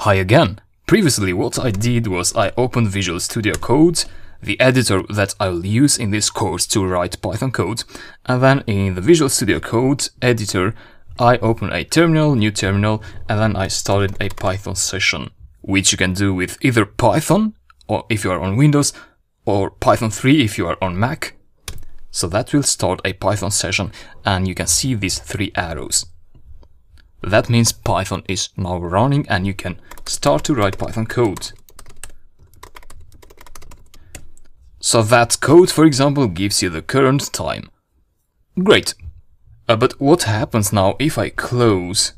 Hi again! Previously what I did was I opened Visual Studio Code, the editor that I'll use in this course to write Python code, and then in the Visual Studio Code editor I opened a terminal, new terminal, and then I started a Python session, which you can do with either Python, or if you are on Windows, or Python 3 if you are on Mac. So that will start a Python session, and you can see these three arrows. That means Python is now running and you can start to write Python code. So that code, for example, gives you the current time. Great. But what happens now if I close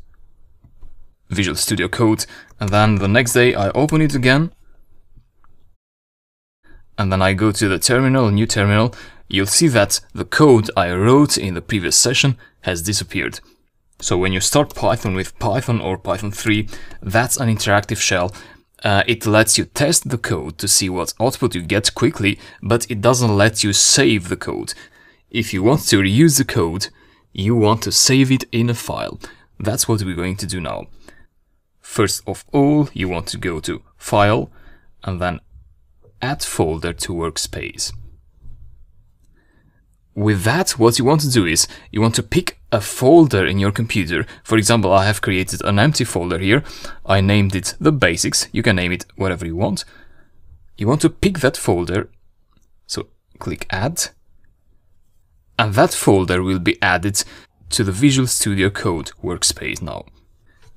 Visual Studio Code and then the next day I open it again and then I go to the terminal, new terminal, you'll see that the code I wrote in the previous session has disappeared. So when you start Python with Python or Python 3, that's an interactive shell. It lets you test the code to see what output you get quickly, but it doesn't let you save the code. If you want to reuse the code, you want to save it in a file. That's what we're going to do now. First of all, you want to go to File and then Add Folder to Workspace. With that, what you want to do is, you want to pick a folder in your computer. For example, I have created an empty folder here. I named it the basics. You can name it whatever you want. You want to pick that folder. So click Add. And that folder will be added to the Visual Studio Code workspace now.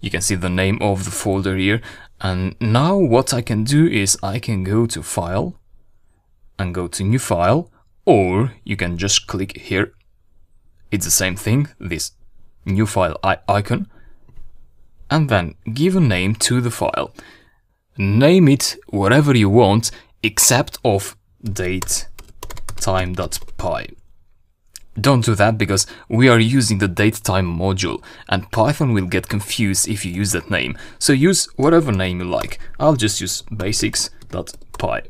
You can see the name of the folder here. And now what I can do is I can go to File and go to New File. Or you can just click here. It's the same thing, this new file icon. And then give a name to the file. Name it whatever you want except of datetime.py. Don't do that because we are using the datetime module and Python will get confused if you use that name. So use whatever name you like. I'll just use basics.py.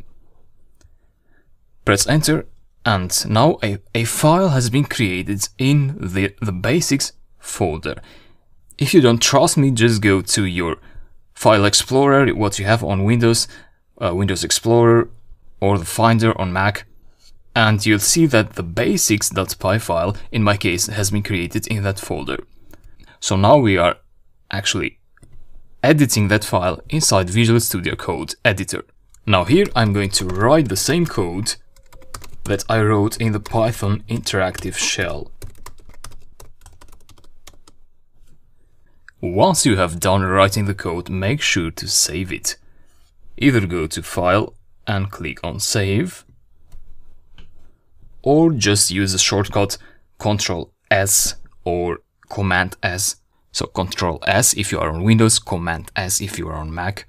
Press enter. And now a file has been created in the basics folder. If you don't trust me, just go to your file explorer, what you have on Windows, Windows Explorer, or the Finder on Mac, and you'll see that the basics.py file, in my case, has been created in that folder. So now we are actually editing that file inside Visual Studio Code editor. Now here I'm going to write the same code that I wrote in the Python interactive shell. Once you have done writing the code, make sure to save it. Either go to File and click on Save, or just use the shortcut Ctrl+S or Command+S. So Ctrl+S if you are on Windows, Command+S if you are on Mac.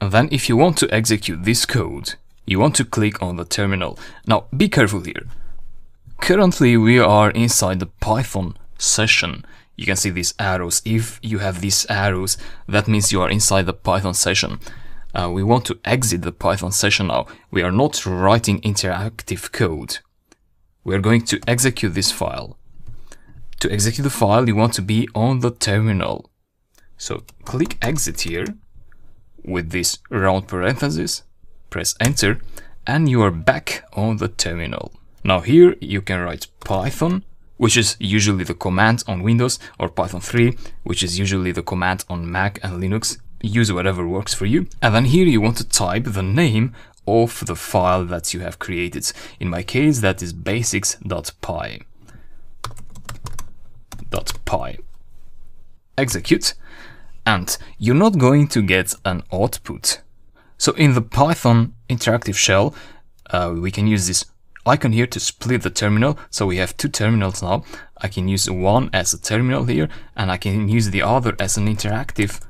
And then if you want to execute this code, you want to click on the terminal. Now, be careful here. Currently, we are inside the Python session. You can see these arrows. If you have these arrows, that means you are inside the Python session. We want to exit the Python session now. We are not writing interactive code. We are going to execute this file. To execute the file, you want to be on the terminal. So, click Exit here with this round parenthesis. Press enter and you are back on the terminal. Now here you can write Python, which is usually the command on Windows, or Python 3, which is usually the command on Mac and Linux. Use whatever works for you. And then here you want to type the name of the file that you have created. In my case, that is basics.py. Execute, and you're not going to get an output. So in the Python interactive shell, we can use this icon here to split the terminal. So we have two terminals now. I can use one as a terminal here, and I can use the other as an interactive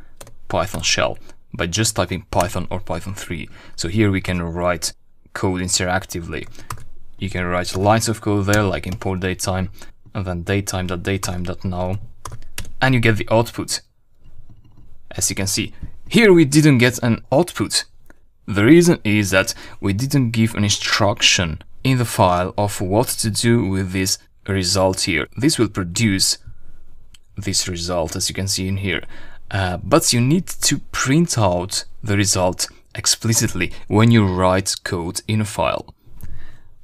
Python shell by just typing Python or Python 3. So here we can write code interactively. You can write lines of code there, like import datetime, and then datetime.datetime.now, and you get the output. As you can see, here we didn't get an output. The reason is that we didn't give an instruction in the file of what to do with this result here. This will produce this result, as you can see in here. but you need to print out the result explicitly when you write code in a file.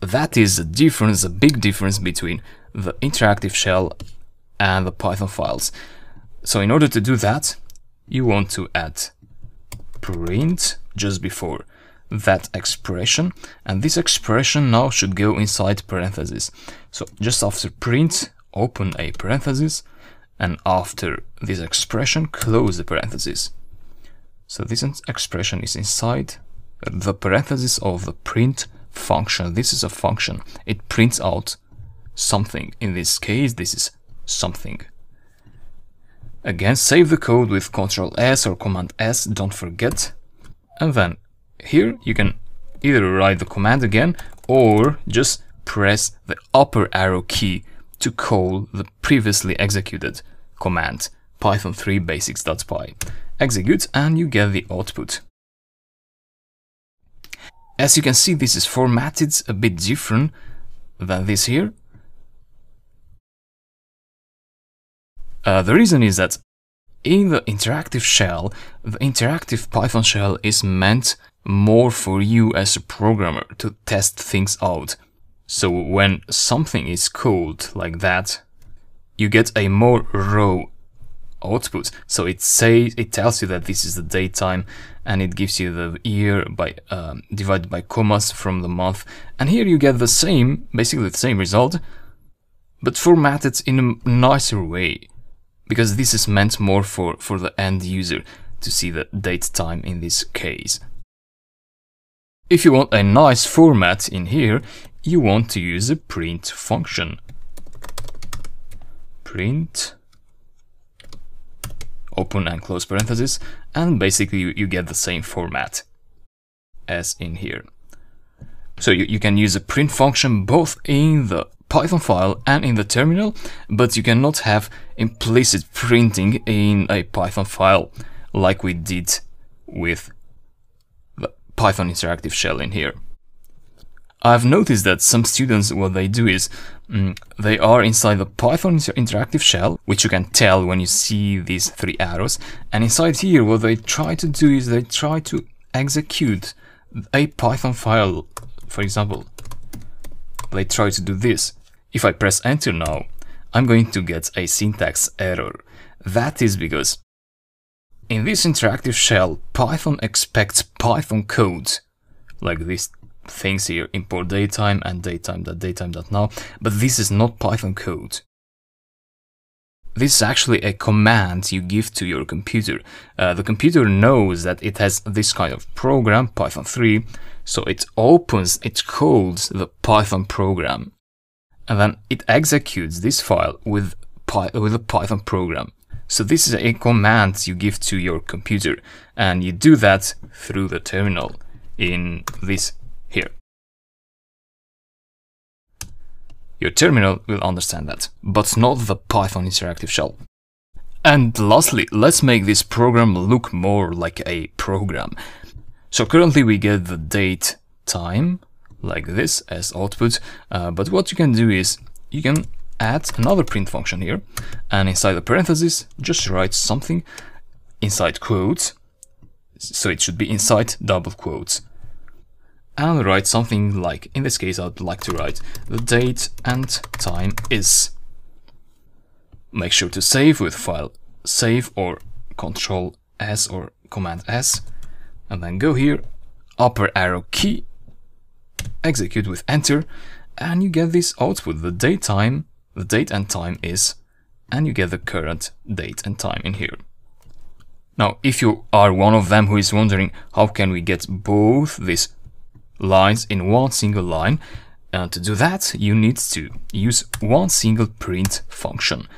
That is a difference, a big difference between the interactive shell and the Python files. So in order to do that, you want to add print just before that expression, and this expression now should go inside parentheses. So just after print, open a parenthesis, and after this expression, close the parenthesis. So this expression is inside the parenthesis of the print function. This is a function. It prints out something. In this case, this is something. Again, save the code with Ctrl S or Command S, don't forget. And then here you can either write the command again or just press the upper arrow key to call the previously executed command, python3 basics.py. Execute and you get the output. As you can see, this is formatted a bit different than this here. The reason is that in the interactive shell, the interactive Python shell is meant more for you as a programmer to test things out. So when something is called like that, you get a more raw output. So it tells you that this is the date time, and it gives you the year by divided by commas from the month. And here you get the same, basically the same result, but formatted in a nicer way, because this is meant more for the end user to see the date time in this case. If you want a nice format in here, you want to use a print function. Print, open and close parentheses, and basically you get the same format as in here. So you can use a print function both in the Python file and in the terminal, but you cannot have implicit printing in a Python file like we did with the Python interactive shell in here. I've noticed that some students, what they do is they are inside the Python interactive shell, which you can tell when you see these three arrows, and inside here what they try to do is they try to execute a Python file. For example, they try to do this. If I press enter now, I'm going to get a syntax error. That is because in this interactive shell, Python expects Python code, like these things here, import datetime and datetime.datetime.now, but this is not Python code. This is actually a command you give to your computer. The computer knows that it has this kind of program, Python3, so it calls the Python program, and then it executes this file with a Python program. So this is a command you give to your computer, and you do that through the terminal in this here. Your terminal will understand that, but not the Python interactive shell. And lastly, let's make this program look more like a program. So currently we get the date time like this as output, but what you can do is you can add another print function here, and inside the parentheses just write something inside quotes, so it should be inside double quotes, and write something like, in this case I'd like to write the date and time is. Make sure to save with file save or Ctrl S or Command S, and then go here, upper arrow key, execute with enter, and you get this output, the date and time is, and you get the current date and time in here. Now, if you are one of them who is wondering how can we get both these lines in one single line, to do that you need to use one single print function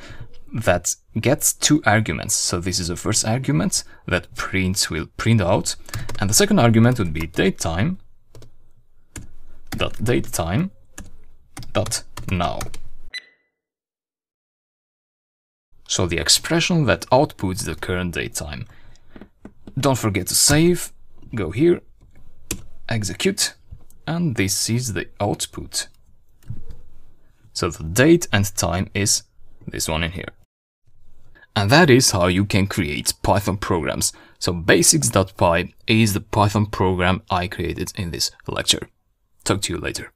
that gets two arguments. So this is the first argument that will print out, and the second argument would be datetime dot now. So the expression that outputs the current date time. Don't forget to save, go here, execute, and this is the output. So the date and time is this one in here. And that is how you can create Python programs. So basics.py is the Python program I created in this lecture. Talk to you later.